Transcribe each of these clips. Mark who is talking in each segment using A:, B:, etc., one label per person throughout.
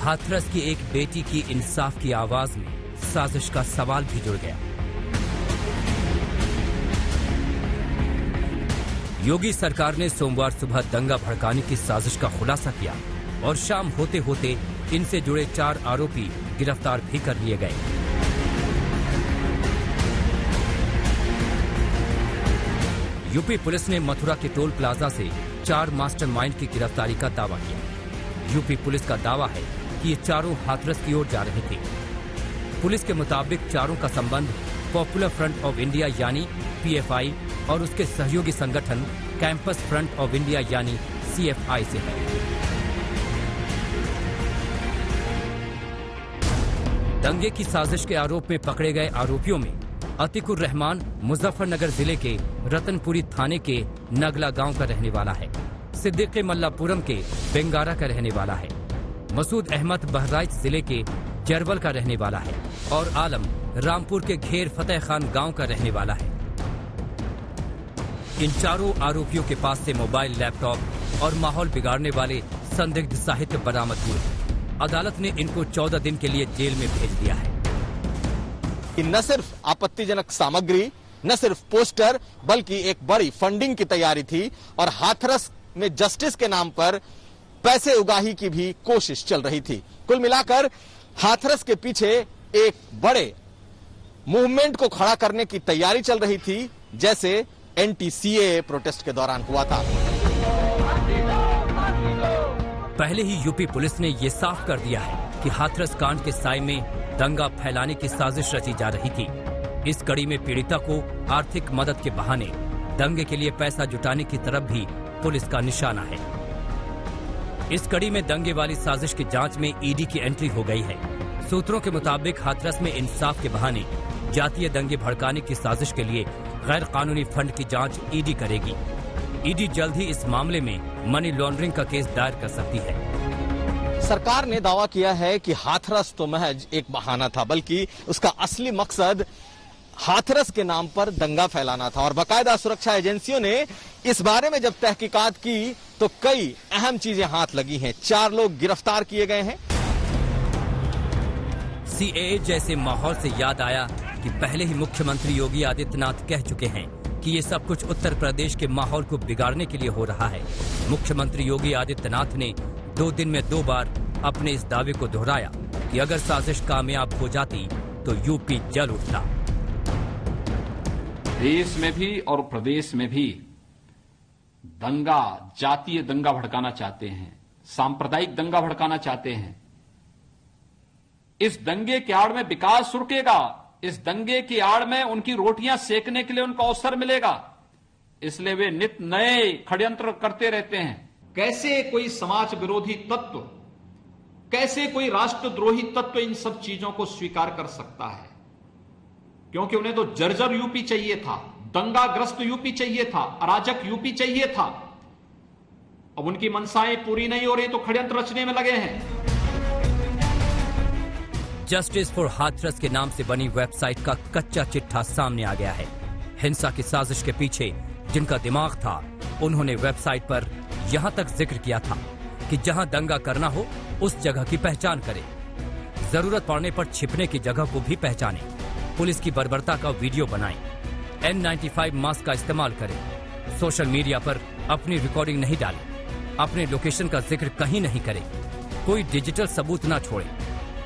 A: हाथरस की एक बेटी की इंसाफ की आवाज में साजिश का सवाल भी जुड़ गया। योगी सरकार ने सोमवार सुबह दंगा भड़काने की साजिश का खुलासा किया और शाम होते होते इनसे जुड़े 4 आरोपी गिरफ्तार भी कर लिए गए। यूपी पुलिस ने मथुरा के टोल प्लाजा से 4 मास्टरमाइंड की गिरफ्तारी का दावा किया। यूपी पुलिस का दावा है कि ये चारों हाथरस की ओर जा रहे थे। पुलिस के मुताबिक चारों का संबंध पॉपुलर फ्रंट ऑफ इंडिया यानी पीएफआई और उसके सहयोगी संगठन कैंपस फ्रंट ऑफ इंडिया यानी सीएफआई से है। दंगे की साजिश के आरोप में पकड़े गए आरोपियों में अतिकुर रहमान मुजफ्फरनगर जिले के रतनपुरी थाने के नगला गांव का रहने वाला है। सिद्दीकी मल्लापुरम के बेंगारा का रहने वाला है। मसूद अहमद बहराइच जिले के जरवल का रहने वाला है और आलम रामपुर के घेर फतेह खान गांव का रहने वाला है। इन चारों आरोपियों के पास से मोबाइल, लैपटॉप और माहौल बिगाड़ने वाले संदिग्ध साहित्य बरामद हुए। अदालत ने इनको 14 दिन के लिए जेल में भेज दिया है।
B: न सिर्फ आपत्तिजनक सामग्री, न सिर्फ पोस्टर, बल्कि एक बड़ी फंडिंग की तैयारी थी और हाथरस में जस्टिस के नाम पर पैसे उगाही की भी कोशिश चल रही थी। कुल मिलाकर हाथरस के पीछे एक बड़े मूवमेंट को खड़ा करने की तैयारी चल रही थी, जैसे एंटी-सीएए प्रोटेस्ट के दौरान हुआ था।
A: पहले ही यूपी पुलिस ने यह साफ कर दिया है कि हाथरस कांड के साए में दंगा फैलाने की साजिश रची जा रही थी। इस कड़ी में पीड़िता को आर्थिक मदद के बहाने दंगे के लिए पैसा जुटाने की तरफ भी पुलिस का निशाना है। इस कड़ी में दंगे वाली साजिश की जांच में ईडी की एंट्री हो गई है। सूत्रों के मुताबिक हाथरस में इंसाफ के बहाने जातीय दंगे भड़काने की साजिश के लिए गैर कानूनी फंड की जांच ईडी करेगी। ईडी जल्द ही इस मामले में मनी लॉन्ड्रिंग का केस दायर कर सकती है।
B: सरकार ने दावा किया है कि हाथरस तो महज एक बहाना था, बल्कि उसका असली मकसद हाथरस के नाम पर दंगा फैलाना था और बाकायदा सुरक्षा एजेंसियों ने इस बारे में जब तहकीकात की तो कई अहम चीजें हाथ लगी हैं। 4 लोग गिरफ्तार किए गए हैं।
A: सीएए जैसे माहौल से याद आया कि पहले ही मुख्यमंत्री योगी आदित्यनाथ कह चुके हैं कि ये सब कुछ उत्तर प्रदेश के माहौल को बिगाड़ने के लिए हो रहा है। मुख्यमंत्री योगी आदित्यनाथ ने 2 दिन में 2 बार अपने इस दावे को दोहराया कि अगर साजिश कामयाब हो जाती तो यूपी जल उठता।
C: देश में भी और प्रदेश में भी दंगा, जातीय दंगा भड़काना चाहते हैं, सांप्रदायिक दंगा भड़काना चाहते हैं। इस दंगे की आड़ में विकास रुकेगा, इस दंगे की आड़ में उनकी रोटियां सेकने के लिए उनको अवसर मिलेगा, इसलिए वे नित नए षड्यंत्र करते रहते हैं। कैसे कोई समाज विरोधी तत्व, कैसे कोई राष्ट्रद्रोही तत्व इन सब चीजों को स्वीकार कर सकता है? क्योंकि उन्हें तो जर्जर यूपी चाहिए था, दंगाग्रस्त यूपी चाहिए था, अराजक यूपी चाहिए था। अब उनकी मनसाएं पूरी नहीं हो रही तो षड्यंत्र रचने में लगे हैं।
A: जस्टिस फॉर हाथरस के नाम से बनी वेबसाइट का कच्चा चिट्ठा सामने आ गया है। हिंसा की साजिश के पीछे जिनका दिमाग था, उन्होंने वेबसाइट पर यहां तक जिक्र किया था कि जहां दंगा करना हो उस जगह की पहचान करें, जरूरत पड़ने पर छिपने की जगह को भी पहचानें, पुलिस की बर्बरता का वीडियो बनाएं, N95 मास्क का इस्तेमाल करें, सोशल मीडिया पर अपनी रिकॉर्डिंग नहीं डालें, अपने लोकेशन का जिक्र कहीं नहीं करें, कोई डिजिटल सबूत ना छोड़ें,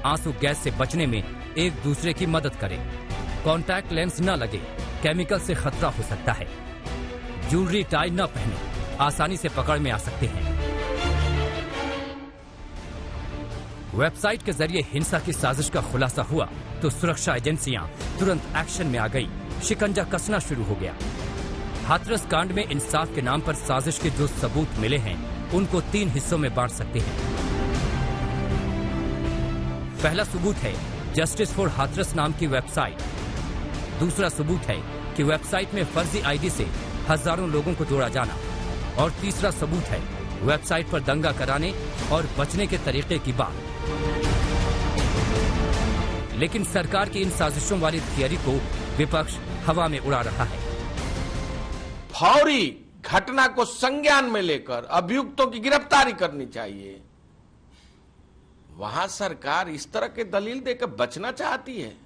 A: आंसू गैस से बचने में एक दूसरे की मदद करें, कॉन्टैक्ट लेंस न लगे, केमिकल से खतरा हो सकता है, ज्वेलरी टाई न पहने, आसानी से पकड़ में आ सकते हैं। वेबसाइट के जरिए हिंसा की साजिश का खुलासा हुआ तो सुरक्षा एजेंसियां तुरंत एक्शन में आ गई, शिकंजा कसना शुरू हो गया। हाथरस कांड में इंसाफ के नाम पर साजिश के जो सबूत मिले हैं उनको 3 हिस्सों में बांट सकते हैं। पहला सबूत है जस्टिस फॉर हाथरस नाम की वेबसाइट। दूसरा सबूत है कि वेबसाइट में फर्जी आईडी से हजारों लोगों को जोड़ा जाना। और तीसरा सबूत है वेबसाइट पर दंगा कराने और बचने के तरीके की बात। लेकिन सरकार की इन साजिशों वाली थियरी को विपक्ष हवा में उड़ा रहा है।
D: फौरी घटना को संज्ञान में लेकर अभियुक्तों की गिरफ्तारी करनी चाहिए। वहां सरकार इस तरह के दलील देकर बचना चाहती है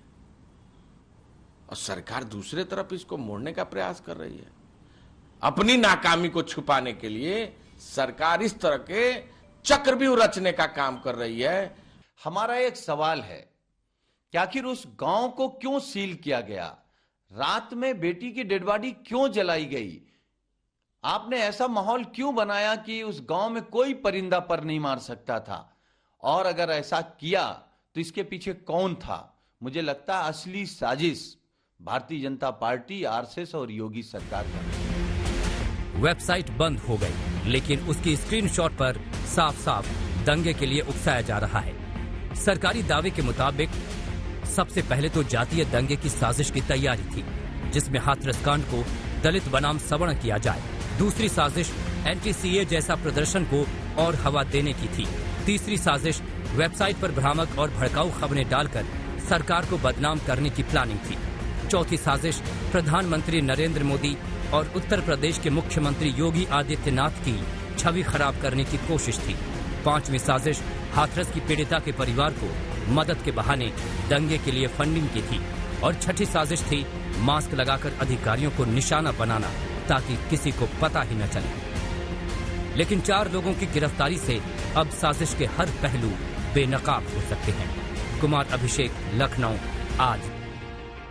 D: और सरकार दूसरे तरफ इसको मोड़ने का प्रयास कर रही है। अपनी नाकामी को छुपाने के लिए सरकार इस तरह के चक्रव्यूह रचने का काम कर रही है।
E: हमारा एक सवाल है कि आखिर उस गांव को क्यों सील किया गया? रात में बेटी की डेड बॉडी क्यों जलाई गई? आपने ऐसा माहौल क्यों बनाया कि उस गांव में कोई परिंदा पर नहीं मार सकता था? और अगर ऐसा किया तो इसके पीछे कौन था? मुझे लगता है असली साजिश भारतीय जनता पार्टी, आरएसएस और योगी सरकार का।
A: वेबसाइट बंद हो गई, लेकिन उसकी स्क्रीनशॉट पर साफ साफ दंगे के लिए उकसाया जा रहा है। सरकारी दावे के मुताबिक सबसे पहले तो जातीय दंगे की साजिश की तैयारी थी, जिसमें हाथरस कांड को दलित बनाम सवर्ण किया जाए। दूसरी साजिश एंटी-सीए जैसा प्रदर्शन को और हवा देने की थी। तीसरी साजिश वेबसाइट पर भ्रामक और भड़काऊ खबरें डालकर सरकार को बदनाम करने की प्लानिंग थी। चौथी साजिश प्रधानमंत्री नरेंद्र मोदी और उत्तर प्रदेश के मुख्यमंत्री योगी आदित्यनाथ की छवि खराब करने की कोशिश थी। पांचवी साजिश हाथरस की पीड़िता के परिवार को मदद के बहाने दंगे के लिए फंडिंग की थी। और छठी साजिश थी मास्क लगाकर अधिकारियों को निशाना बनाना, ताकि किसी को पता ही न चले। लेकिन 4 लोगों की गिरफ्तारी से अब साजिश के हर पहलू बेनकाब हो सकते हैं। कुमार अभिषेक, लखनऊ, आज।